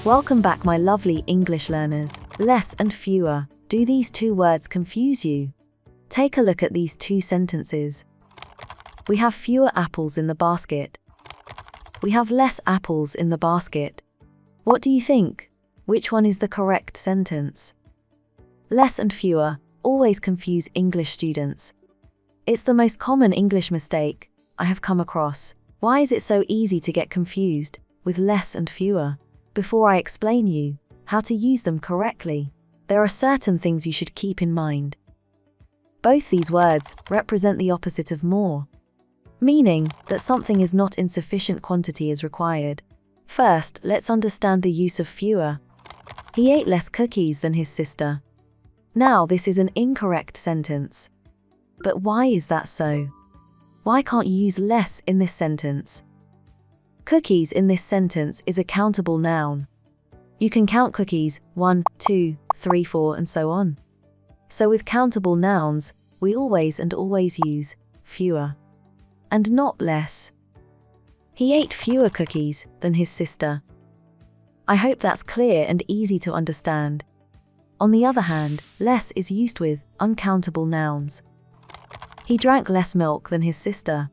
Welcome back, my lovely English learners. Less and fewer. Do these two words confuse you? Take a look at these two sentences. We have fewer apples in the basket. We have less apples in the basket. What do you think? Which one is the correct sentence? Less and fewer always confuse English students. It's the most common English mistake I have come across. Why is it so easy to get confused with less and fewer? Before I explain you how to use them correctly, there are certain things you should keep in mind. Both these words represent the opposite of more, meaning that something is not in sufficient quantity as required. First, let's understand the use of fewer. He ate less cookies than his sister. Now, this is an incorrect sentence. But why is that so? Why can't you use less in this sentence? Cookies in this sentence is a countable noun. You can count cookies 1, 2, 3, 4, and so on. So with countable nouns, we always use fewer and not less. He ate fewer cookies than his sister. I hope that's clear and easy to understand. On the other hand, less is used with uncountable nouns. He drank less milk than his sister.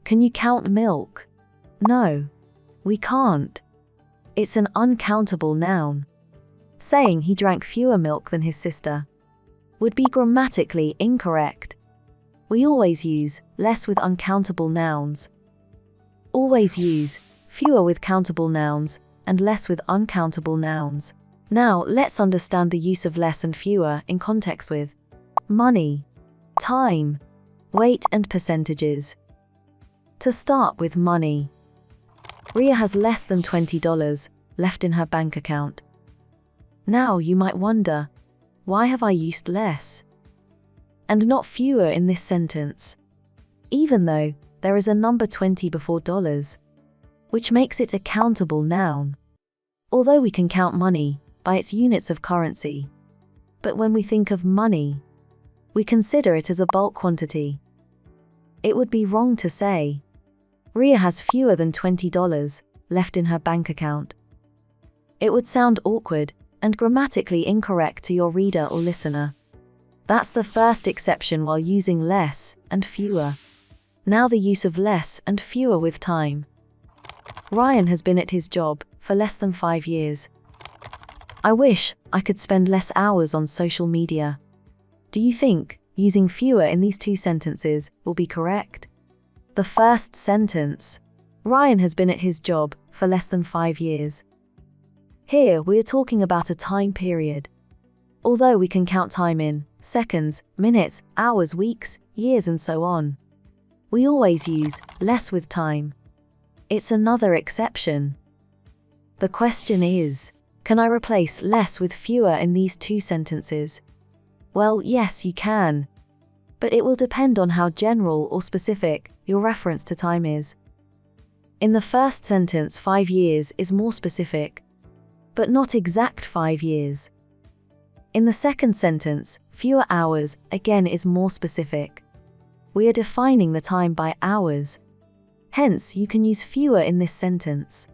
Can you count milk? No, we can't. It's an uncountable noun. Saying he drank fewer milk than his sister would be grammatically incorrect. We always use less with uncountable nouns. Always use fewer with countable nouns and less with uncountable nouns. Now, let's understand the use of less and fewer in context with money, time, weight, and percentages. To start with money, Ria has less than $20 left in her bank account. Now you might wonder, why have I used less and not fewer in this sentence? Even though there is a number 20 before dollars, which makes it a countable noun. Although we can count money by its units of currency, but when we think of money, we consider it as a bulk quantity. It would be wrong to say, Ria has fewer than $20 left in her bank account. It would sound awkward and grammatically incorrect to your reader or listener. That's the first exception while using less and fewer. Now the use of less and fewer with time. Ryan has been at his job for less than 5 years. I wish I could spend less hours on social media. Do you think using fewer in these two sentences will be correct? The first sentence, Ryan has been at his job for less than 5 years. Here we are talking about a time period. Although we can count time in seconds, minutes, hours, weeks, years, and so on, we always use less with time. It's another exception. The question is, can I replace less with fewer in these two sentences? Well, yes, you can. But it will depend on how general or specific your reference to time is. In the first sentence, 5 years is more specific, but not exact 5 years. In the second sentence, fewer hours again is more specific. We are defining the time by hours. Hence, you can use fewer in this sentence,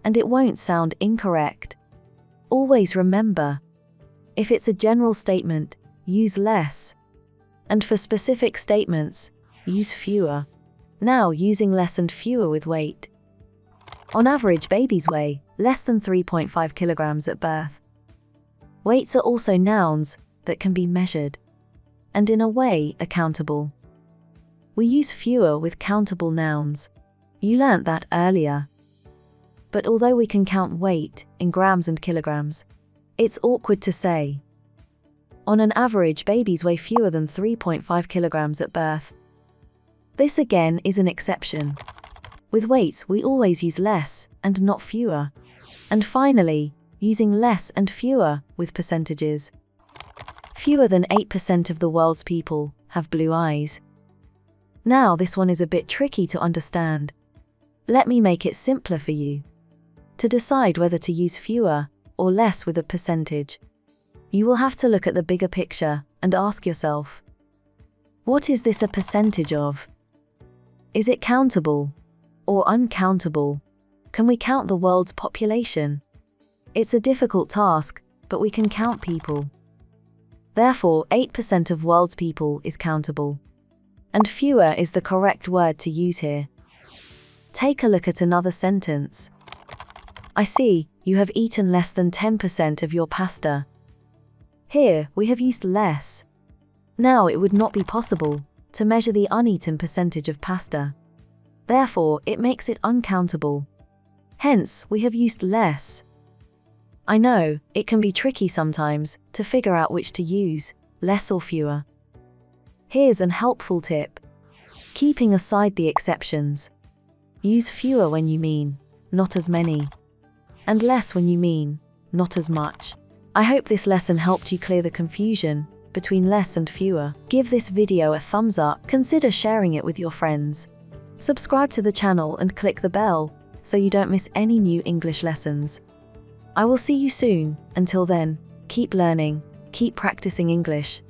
and it won't sound incorrect. Always remember, if it's a general statement, use less. And for specific statements, use fewer. Now, using less and fewer with weight. On average, babies weigh less than 3.5 kilograms at birth. Weights are also nouns that can be measured, and in a way, accountable. We use fewer with countable nouns. You learnt that earlier. But although we can count weight in grams and kilograms, it's awkward to say. On an average, babies weigh fewer than 3.5 kilograms at birth. This again is an exception. With weights, we always use less and not fewer. And finally, using less and fewer with percentages. Fewer than 8% of the world's people have blue eyes. Now, this one is a bit tricky to understand. Let me make it simpler for you. To decide whether to use fewer or less with a percentage, you will have to look at the bigger picture and ask yourself, what is this a percentage of? Is it countable or uncountable? Can we count the world's population? It's a difficult task, but we can count people. Therefore, 8% of world's people is countable. And fewer is the correct word to use here. Take a look at another sentence. I see, you have eaten less than 10% of your pasta. Here, we have used less. Now it would not be possible to measure the uneaten percentage of pasta. Therefore, it makes it uncountable. Hence, we have used less. I know, it can be tricky sometimes to figure out which to use, less or fewer. Here's an helpful tip. Keeping aside the exceptions. Use fewer when you mean, not as many. And less when you mean, not as much. I hope this lesson helped you clear the confusion between less and fewer. Give this video a thumbs up, consider sharing it with your friends. Subscribe to the channel and click the bell so you don't miss any new English lessons. I will see you soon. Until then, keep learning, keep practicing English.